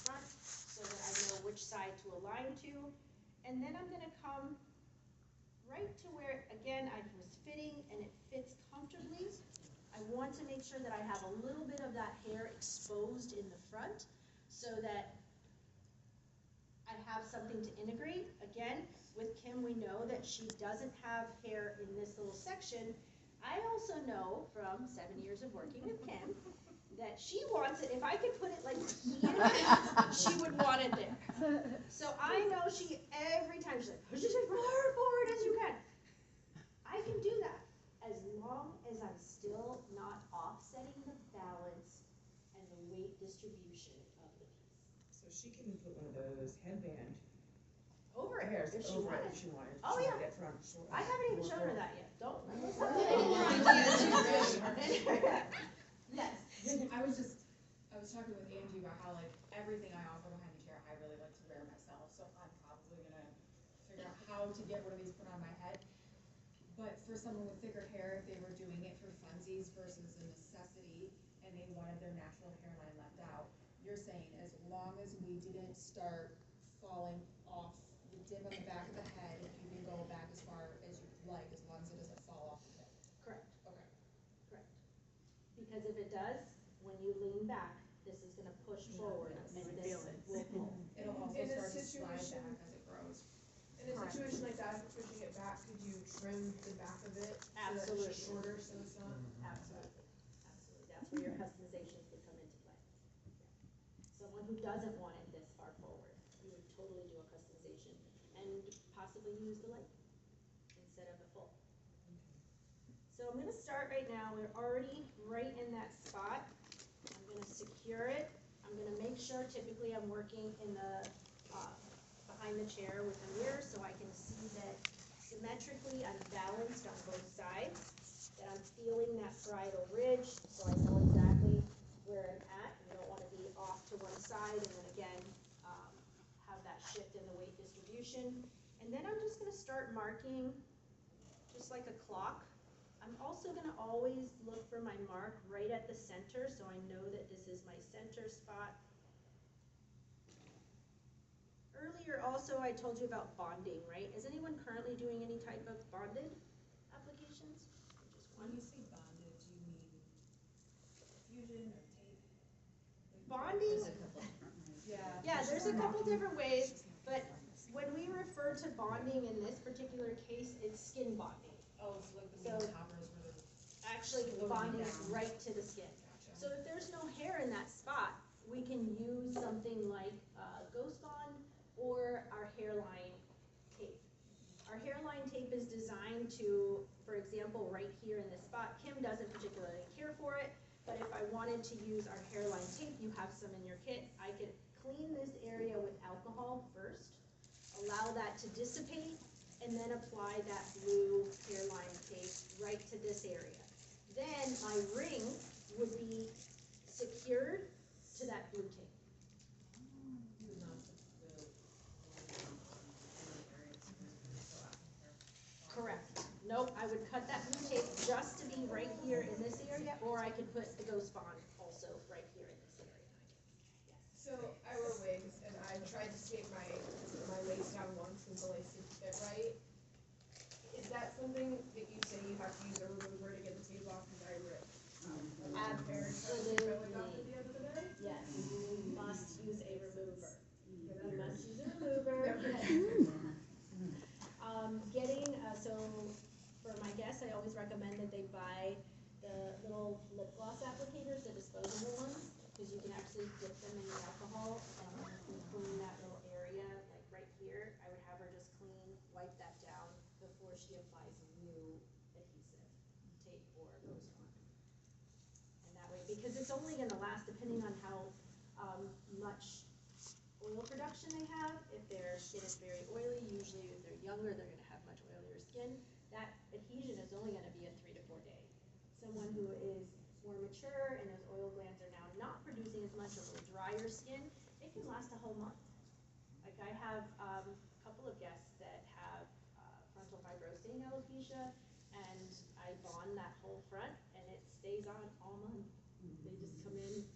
front so that I know which side to align to. And then I'm gonna come right to where, again, I was fitting and it fits comfortably. I want to make sure that I have a little bit of that hair exposed in the front so that I have something to integrate. Again, with Kim, we know that she doesn't have hair in this little section. I also know from 7 years of working with Kim that she wants it, if I could put it like here, she would want it there. So I know she, every time she's like, push it as far forward as you can. I can do that as long as I'm still not offsetting the balance and the weight distribution of the piece. So she can put one of those headband Over it, hairs if she over it wanted. if she wanted. Oh, She yeah. wanted it from short. I haven't even shown her that yet. Don't. Yes. I was talking with Angie about how like everything I offer behind the chair, I really like to wear myself, so I'm probably gonna figure out how to get one of these put on my head. But for someone with thicker hair, if they were doing it for funsies versus a necessity, and they wanted their natural hairline left out, you're saying as long as we didn't start falling off the dip on the back of the head, you can go back as far as you'd like, as long as it doesn't fall off the hip. Correct. Okay. Correct. Because if it does, when you lean back, this is gonna push forward yes. and You this feel will pull. It'll also In a start to slide situation- back as it grows. In a situation like that, if you're pushing it back, could you trim the back of it so that Absolutely. it's shorter, so it's not? Absolutely. Absolutely. That's where your customizations would come into play. Someone who doesn't want it this far forward, you would totally do a customization and possibly use the light instead of the full. So I'm gonna start right now. We're already right in that spot. I'm gonna secure it. I'm gonna make sure, typically I'm working in the, behind the chair with a mirror so I can see that symmetrically I'm balanced on both sides, that I'm feeling that parietal ridge so I know exactly where I'm at. You don't wanna be off to one side and then again, have that shift in the weight distribution. And then I'm just gonna start marking just like a clock. I'm also gonna always look for my mark right at the center, so I know that this is my center spot. Earlier also I told you about bonding, right? Is anyone currently doing any type of bonded applications? Or just When one? you say bonded, do you mean fusion or tape? Bonding, yeah, there's a couple different ways, but when we refer to bonding in this particular case, it's skin bonding. Oh, so like the So- meat toppers where they're Actually, Floating bonding down. right to the skin. gotcha. So if there's no hair in that spot, we can use something like Ghost Bond or our hairline tape. Our hairline tape is designed to, for example, right here in this spot, Kim doesn't particularly care for it, but if I wanted to use our hairline tape, you have some in your kit, I could clean this area with alcohol first, allow that to dissipate, and then apply that blue hairline tape right to this area. Then my ring would be secured to that blue tape. Correct. Nope, I would cut that blue tape just to be right here in this area, or I could put the Ghost Bond also right here in this area. Yes. So I wear wigs and I tried to tape my lace down once because the lace didn't fit right. Is that something that you say you have to use a remover to get the tape off? Because I ripped Absolutely. off at the end of the day. Yes, you must use a remover. You Okay, must use a remover. Getting, so for my guests, I always recommend that they buy the little lip gloss applicators, the disposable ones, because you can actually dip them in the alcohol and clean that little area, like right here. I would have her just clean, wipe that down before she applies new adhesive, tape or Ghost Bond. And that way, because it's only gonna last depending on how much oil production they have. If their skin is very oily, usually if they're younger, they're gonna have much oilier skin. That adhesion is only gonna be a 3 to 4 day. Someone who is more mature and those oil glands are now not producing as much, a little drier skin, it can last a whole month. Like I have a couple of guests that have frontal fibrosing alopecia, and I bond that whole front, and it stays on all month. They just come in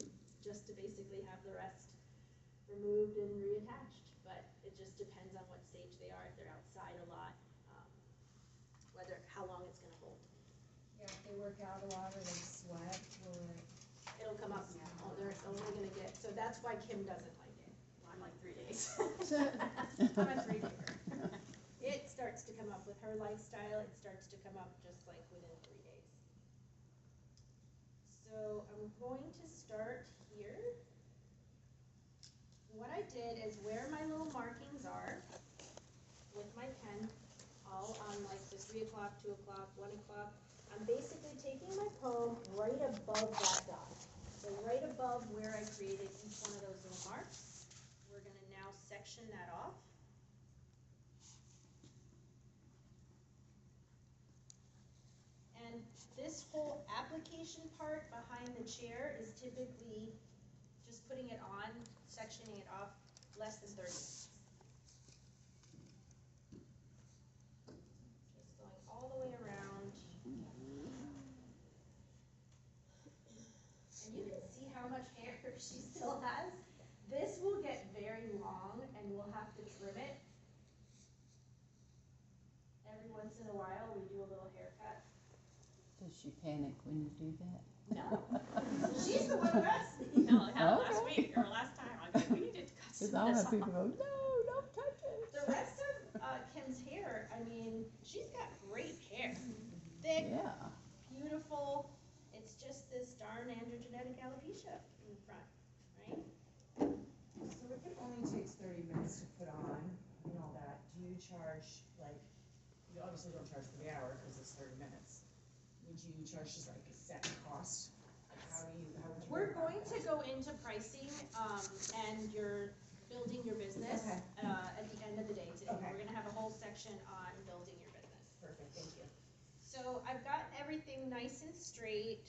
just to basically have the rest removed and reattached, but it just depends on what stage they are, if they're outside a lot, how long it's gonna hold. Yeah, if they work out a lot or they sweat or. It'll come up, oh, they're only gonna get, so that's why Kim doesn't like it. I'm like 3 days. I'm a 3-dayer. It starts to come up with her lifestyle, it starts to come up just like within 3 days. So I'm going to start here. What I did is where my little markings are with my pen, all on like the 3 o'clock, 2 o'clock, 1 o'clock, I'm basically taking my comb right above that dot. So right above where I created each one of those little marks, we're gonna now section that off. And this whole application part behind the chair is typically just putting it on, sectioning it off, less than 30 minutes. Just going all the way around. And you can see how much hair she still has. This will get very long and we'll have to trim it. Every once in a while we do a little haircut. Does she panic when you do that? No. She's the one who asked me. No, last Okay. week or last time. I go, we need to cut some Because of I'll this have people off. go, no, don't touch it. The rest of Kim's hair, I mean, she's got great hair. Thick, Yeah. beautiful. It's just this darn androgenetic alopecia in the front, right? So if it only takes 30 minutes to put on and all that, do you charge, like, you obviously don't charge for the hour because it's 30 minutes. Would you charge just like a set cost? Like how would you We're go about going to that? go into pricing, and you're building your business, Okay. At the end of the day today. Okay. We're gonna have a whole section on building your business. Perfect, thank you. So I've got everything nice and straight.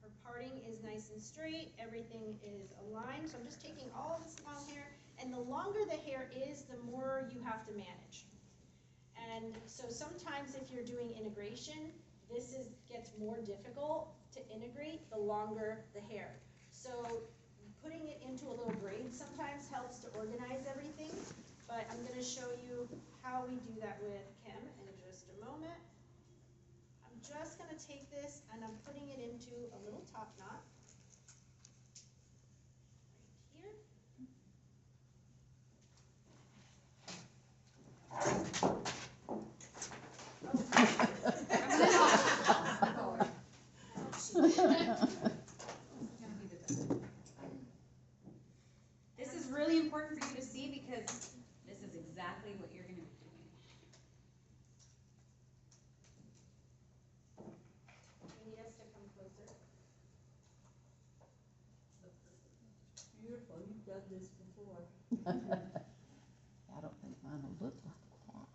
Her parting is nice and straight, everything is aligned, so I'm just taking all this long hair, and the longer the hair is, the more you have to manage. And so sometimes if you're doing integration, gets more difficult to integrate the longer the hair. So putting it into a little braid sometimes helps to organize everything, but I'm gonna show you how we do that with Kim in just a moment. I'm just gonna take this and I'm putting it into a little top knot. Right here. This is really important for you to see because this is exactly what you're gonna be doing. You need us to come closer. Beautiful, you've done this before. I don't think mine will look like that.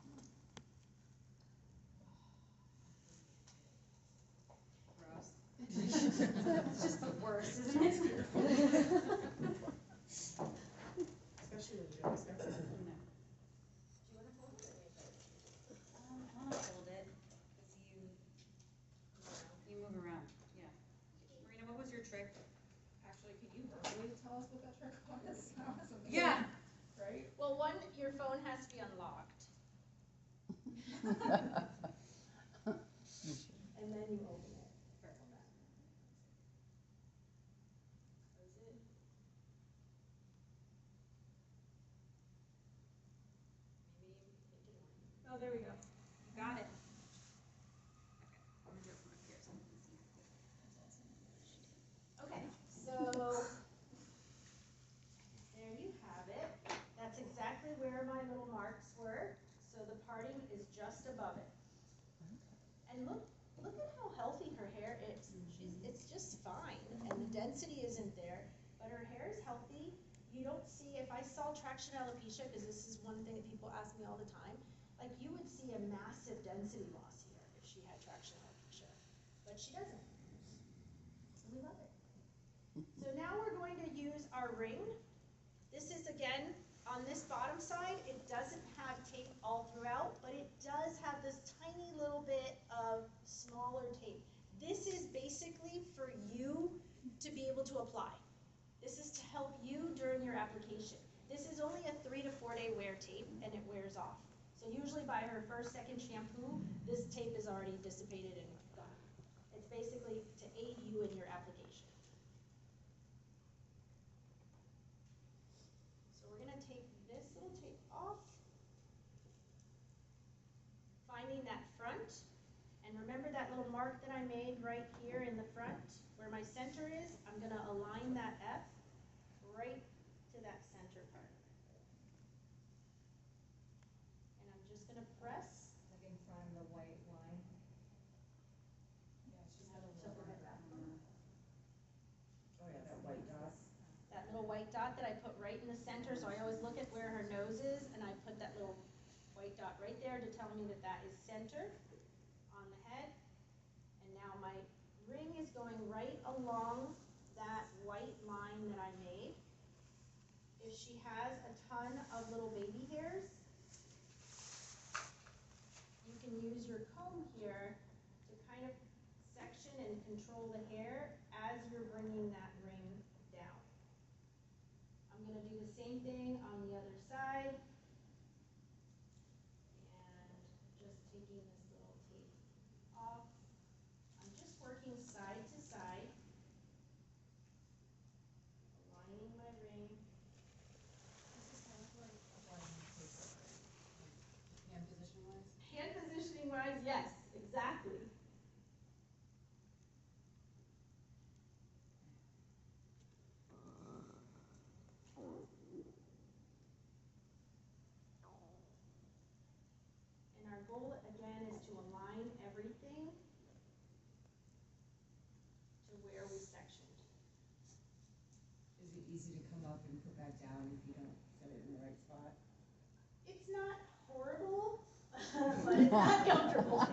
Gross. It's just the worst, isn't it? Especially when you don't expect it. Do you wanna hold it or leave it? I wanna hold it, cause you move around, yeah. Marina, what was your trick? Actually, can you verbally tell us what that trick was? That was amazing. Yeah. Right? Well, your phone has to be unlocked, and then you open it. Perfect. Close it. Maybe make it one. Oh, there we go. You got it. Okay, I'm gonna do it from up here so I can see. Okay, so there you have it. That's exactly where my little marks were. So the parting is just above it. And look at how healthy her hair is. It's just fine, and the density isn't there, but her hair is healthy. You don't see, if I saw traction alopecia, because this is one thing that people ask me all the time, like you would see a massive density loss here if she had traction alopecia, but she doesn't. So we love it. So now we're going to use our ring. This is again, on this bottom side, it doesn't have tape all throughout, but it does have this tiny little bit of smaller tape. This is basically for you to be able to apply. This is to help help you during your application. This is only a 3 to 4 day wear tape and it wears off. So usually by her first, second shampoo, this tape is already dissipated and gone. It's basically to aid you in your application. So we're gonna take this little tape off, finding that front, and remember that little mark that I made right here in the front, where my center is? I'm gonna align that F right to that center part. And I'm just gonna press. Like in front of the white line. Yeah, it's just Now got a to little bring it marker back. on the- Oh yeah, that white dot. That little white dot that I put right in the center, so I always look at where her nose is, and I put that little white dot right there to tell me that that is centered on the head. And now my ring is going right along that white line that I made. If she has a ton of little baby hairs, you can use your comb here to kind of section and control the hair as you're bringing that ring down. I'm gonna do the same thing on the other side. And just taking this little tape off. I'm just working side to side, aligning my ring. This is kind of like hand position wise. Hand positioning wise, yes, exactly. And our goal again is to align everything to where we sectioned. Is it easy to come up and put back down if you don't fit it in the right spot? It's not horrible, but it's not comfortable. I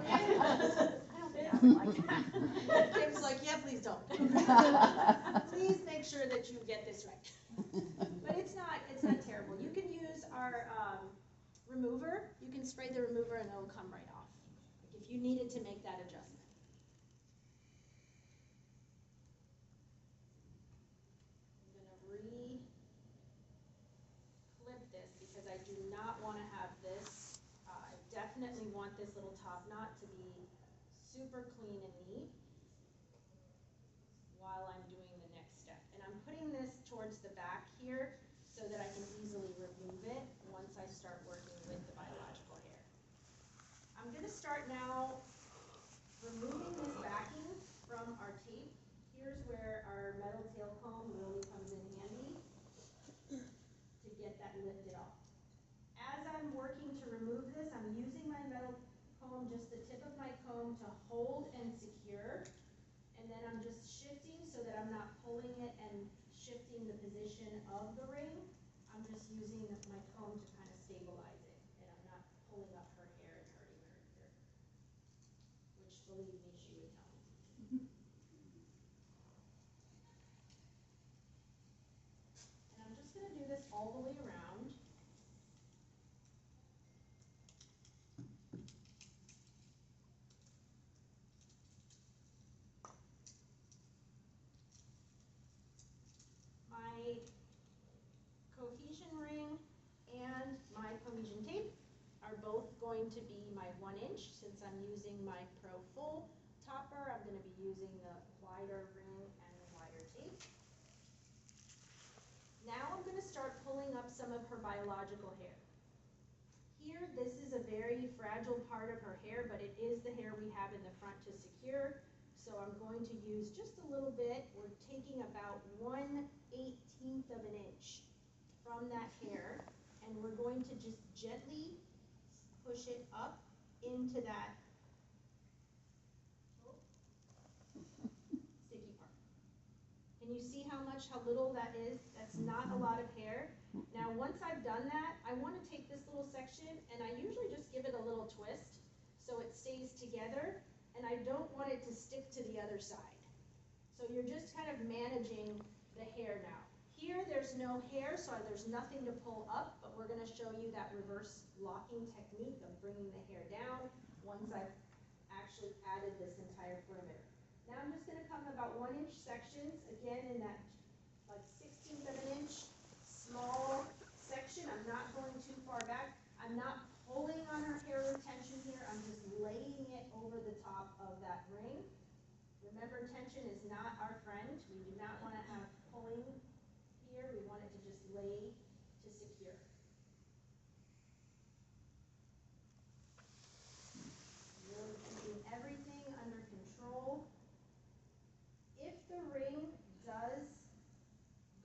don't think I would like that. Kim's like, yeah, please don't. Please make sure that you get this right. But it's not terrible. You can use our remover. You can spray the remover and it'll come right off, like if you needed to make that adjustment. I'm gonna re-clip this because I do not want to have this. I definitely want this little top knot to be super clean and neat while I'm doing the next step. And I'm putting this towards the back here so that I can easily remove it once I start working with the biological hair. I'm gonna start now removing this backing from our tape. Here's where our metal tail comb really comes in handy to get that lifted off. As I'm working to remove this, I'm using my metal comb, just the tip of my comb, to hold and secure. And then I'm just shifting so that I'm not pulling it and shifting the position of the ring. I'm just using my comb to kind of stabilize it, and I'm not pulling up her hair and hurting her ear, which, believe me, she would tell me. And I'm just gonna do this all the way around. My cohesion ring and my cohesion tape are both going to be my 1 inch. Since I'm using my Pro Full topper, I'm going to be using the wider ring and the wider tape. Now I'm going to start pulling up some of her biological hair. Here, this is a very fragile part of her hair, but it is the hair we have in the front to secure. So I'm going to use just a little bit. We're taking about 1/18 of an inch from that hair, and we're going to just gently push it up into that sticky part. Can you see how little that is? That's not a lot of hair. Now, once I've done that, I want to take this little section, and I usually just give it a little twist so it stays together, and I don't want it to stick to the other side. So you're just kind of managing the hair now. Here, there's no hair, so there's nothing to pull up, but we're going to show you that reverse locking technique of bringing the hair down once I've actually added this entire perimeter. Now I'm just going to come about 1 inch sections, again in that like 16th of an inch far back. I'm not pulling on her hair retention here, I'm just laying it over the top of that ring. Remember, tension is not our friend. We do not want to have pulling here. We want it to just lay to secure. Really keeping everything under control. If the ring does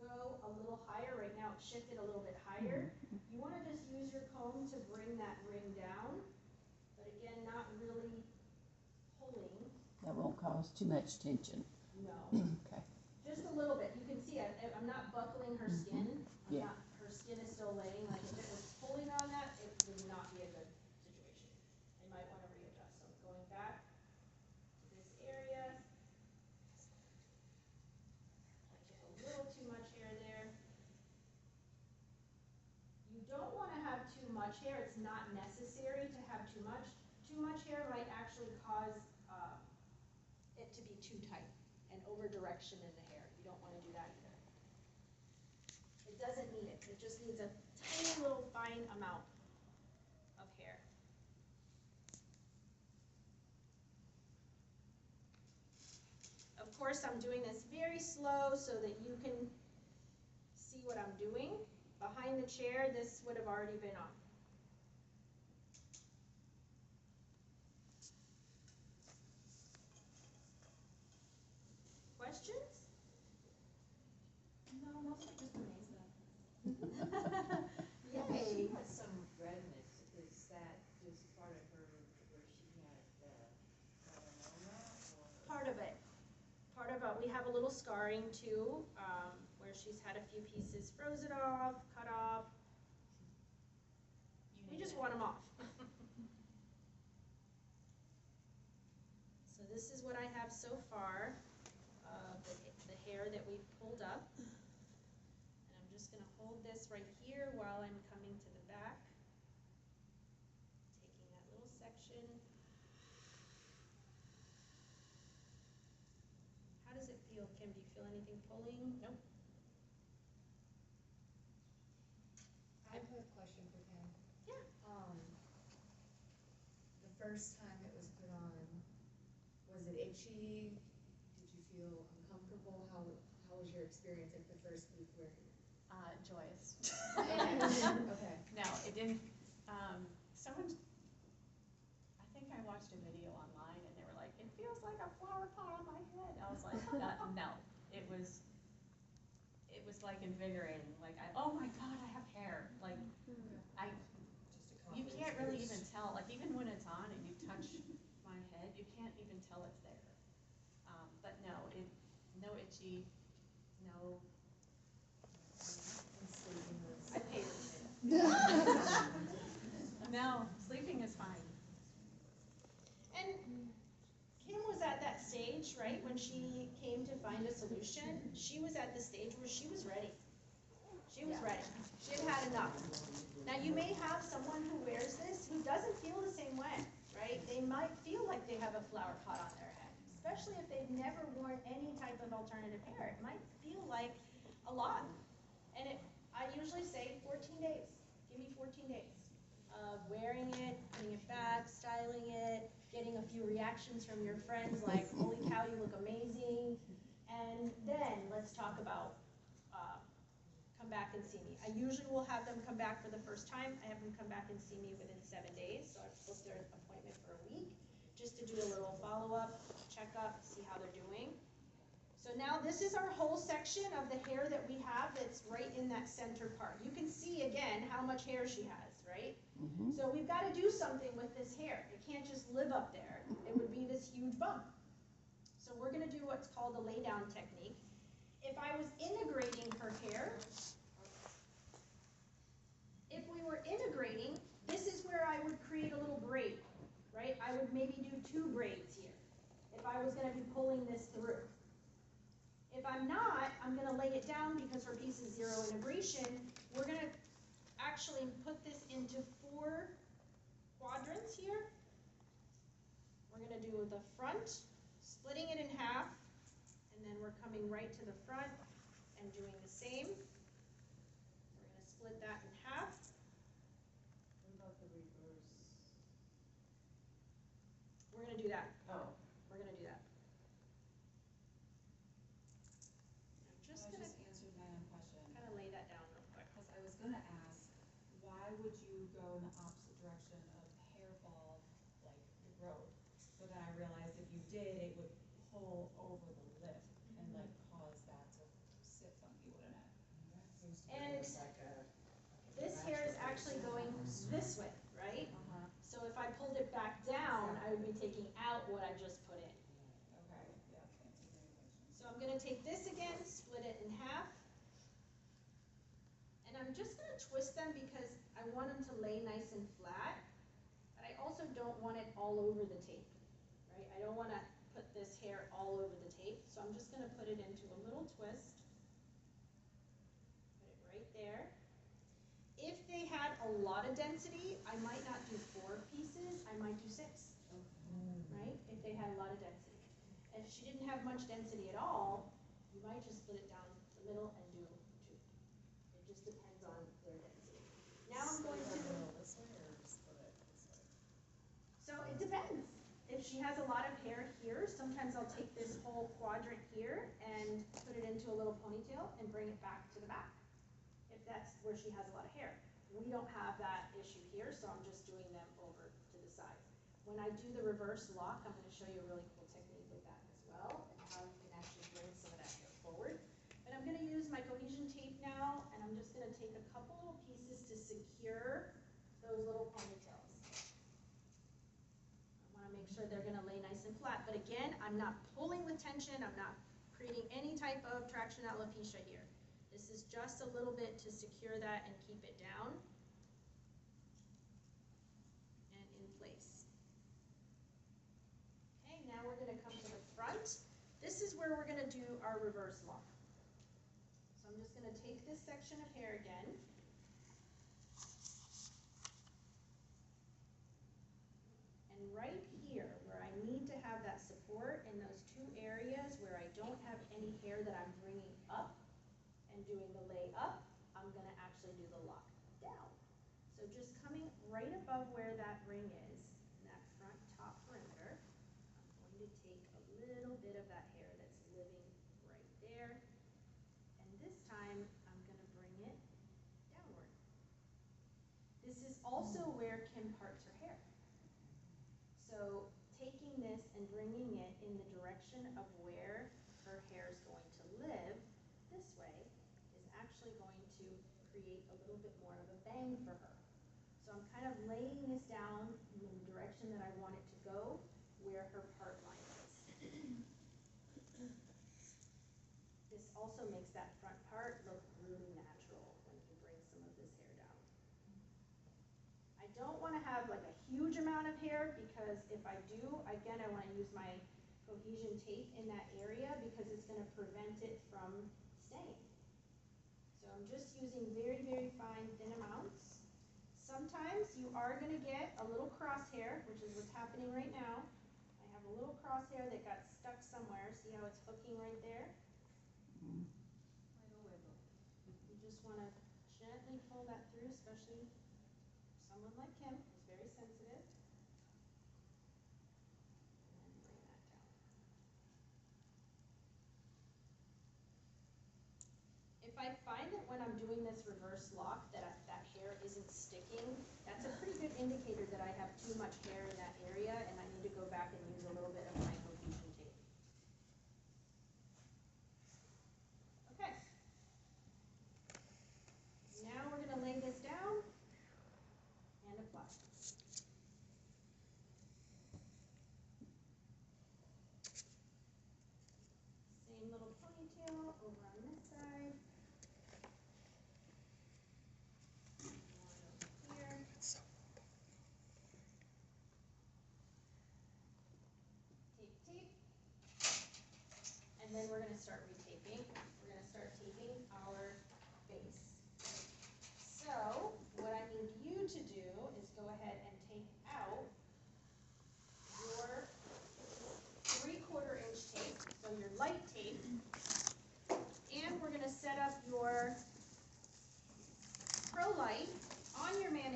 go a little higher, right now it's shifted a little bit higher, you want to just use your comb to bring that ring down, but again, not really pulling. That won't cause too much tension. No. Okay. Just a little bit. You can see I'm not buckling her skin. Yeah. Her skin is still laying. Like if it was pulling on that, it would not be a good situation. I might want to readjust. So I'm going back to this area. I took a little too much hair there. You don't want to have too much hair. It's not necessary to have too much. Too much hair might actually cause it to be too tight and over direction in the hair. You don't want to do that either. It doesn't need it. It just needs a tiny little fine amount of hair. Of course, I'm doing this very slow so that you can see what I'm doing. Behind the chair, this would have already been on. Questions? No, mostly just amazement. Yay. She has some redness, is that just part of her, where she had, melanoma, or? Part of it. Part of it. We have a little scarring too, where she's had a few pieces frozen off, cut off. We just want them off. So this is what I have so far of the hair that we've pulled up. And I'm just going to hold this right here while I'm coming to the back. Taking that little section. How does it feel, Kim? Do you feel anything pulling? Nope. I have a question for Kim. Yeah. The first time it was put on, was it itchy? Did you feel uncomfortable? How was your experience like the first week wearing it? Joyous. Okay. No, it didn't, someone, I think I watched a video online and they were like, it feels like a flower pot on my head. I was like, no, it was like invigorating, like oh my God, I have hair, like, you can't really even tell, like even when it's on and you touch my head, you can't even tell it's there. But no, no itchy, no. I paid her. No, sleeping is fine. And Kim was at that stage, right, when she came to find a solution, she was at the stage where she was ready. She was ready. She had had enough. Now, you may have someone who wears this who doesn't feel the same way, right? They might feel like they have a flower pot on their head, especially if they've never worn any type of alternative hair. It might feel like a lot. And I usually say 14 days. Give me 14 days of wearing it, putting it back, styling it, getting a few reactions from your friends like, holy cow, you look amazing. And then let's talk about come back and see me. I usually will have them come back for the first time. I have them come back and see me within 7 days. So I've booked their appointment for a week just to do a little follow-up, check-up, see how they're doing. So now this is our whole section of the hair that we have that's right in that center part. You can see again how much hair she has, right? Mm-hmm. So we've got to do something with this hair. It can't just live up there. It would be this huge bump. So we're going to do what's called a lay-down technique. If I was integrating her hair, if we were integrating, this is where I would create a little braid, right? I would maybe do 2 braids here if I was going to be pulling this through. If I'm not, I'm going to lay it down because her piece is 0 integration. We're going to actually put this into 4 quadrants here. We're going to do the front, splitting it in half, and then we're coming right to the front and doing the same. We're going to split that in half. gonna do that. Oh. We're gonna do that. I'm just That gonna just answered my own question, kind of lay that down real quick. because I was gonna ask, why would you go in the opposite direction of hairball, like the road? But then I realized if you did, it would pull over the lip and like cause that to sit funky, wouldn't it? That seems to be And almost like a. This hair is actually going this way, right? Uh-huh. So if I pulled it back down, I would be taking out what I just put in. Okay, yeah, answered my question. So I'm gonna take this again, split it in half. And I'm just gonna twist them because I want them to lay nice and flat. But I also don't want it all over the tape, right? I don't wanna put this hair all over the tape. So I'm just gonna put it into a little twist. Put it right there. If they had a lot of density, I might not do 4 pieces, I might do 6, right? If they had a lot of density. If she didn't have much density at all, you might just split it down the middle and do 2. It just depends on their density. Now I'm going to, This way or just put it this way? so it depends. If she has a lot of hair here, sometimes I'll take this whole quadrant here and put it into a little ponytail and bring it back to the back. If that's where she has a lot of hair. We don't have that issue here, so I'm just doing them over to the side. When I do the reverse lock, I'm gonna show you a really cool technique with that as well, and how you can actually bring some of that hair forward. But I'm gonna use my cohesion tape now, and I'm just gonna take a couple little pieces to secure those little ponytails. I wanna make sure they're gonna lay nice and flat, but again, I'm not pulling with tension, I'm not creating any type of traction alopecia here. This is just a little bit to secure that and keep it down and in place. Okay, now we're gonna come to the front. This is where we're gonna do our reverse lock. So I'm just gonna take this section of hair again. And right here, where I need to have that support in those 2 areas where I don't have any hair that I'm bringing up, and doing the lay up, I'm gonna actually do the lock down. So just coming right above where that ring is, in that front top perimeter, I'm going to take a little bit of that hair that's living right there. And this time, I'm gonna bring it downward. This is also where Kim parts her hair. So taking this and bringing it in the direction of where her hair is going to live, this way, is actually going to create a little bit more of a bang for her. So I'm kind of laying this down in the direction that I want it to go, where her part line is. This also makes that front part look really natural when you bring some of this hair down. I don't want to have like a huge amount of hair, because if I do, again, I want to use my cohesion tape in that area because it's going to prevent it from staying. So I'm just using very, very fine, thin amounts. Sometimes you are going to get a little crosshair, which is what's happening right now. I have a little crosshair that got stuck somewhere. See how it's hooking right there? Wiggle, wiggle. You just want to gently pull that through, especially someone like Kim who's very sensitive. And then bring that down. If I find that when I'm doing this reverse lock that that hair isn't sticking, that's a pretty good indicator that I have too much hair in that area and I need to go back and use a little bit of my cohesion tape. Okay. Now we're going to lay this down and apply. Same little ponytail over on this side. One over here. Tape, tape. And then we're going to start retaping. We're going to start taping our base. So what I need you to do is go ahead and take out your 3/4 inch tape, so your light tape, and we're going to set up your Pro Light on your mannequin